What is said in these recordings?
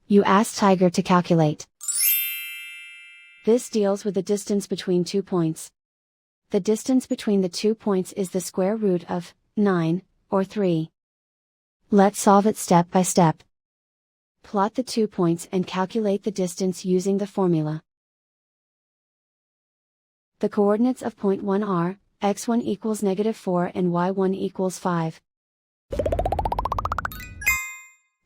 You ask Tiger to calculate. This deals with the distance between 2 points. The distance between the 2 points is the square root of 9, or 3. Let's solve it step by step. Plot the 2 points and calculate the distance using the formula. The coordinates of point 1 are, x1 equals -4 and y1 equals 5.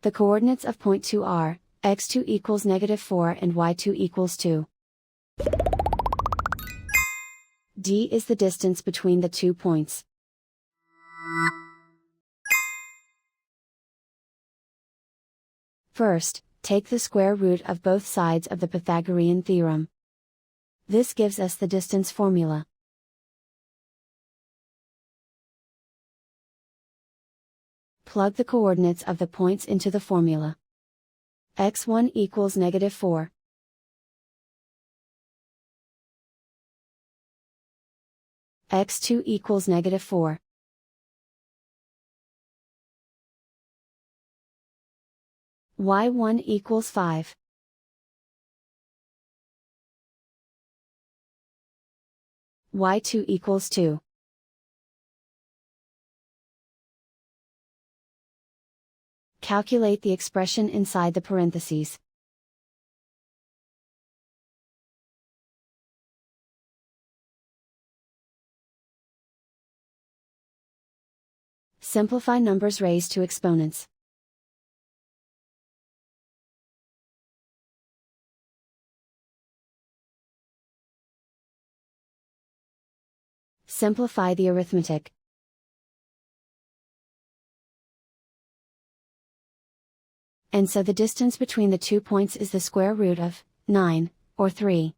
The coordinates of point 2 are, x2 equals -4 and y2 equals 2. D is the distance between the 2 points. First, take the square root of both sides of the Pythagorean theorem. This gives us the distance formula. Plug the coordinates of the points into the formula. x1 equals -4. x2 equals -4. y1 equals 5. y2 equals 2. Calculate the expression inside the parentheses. Simplify numbers raised to exponents. Simplify the arithmetic. And so the distance between the 2 points is the square root of 9, or 3.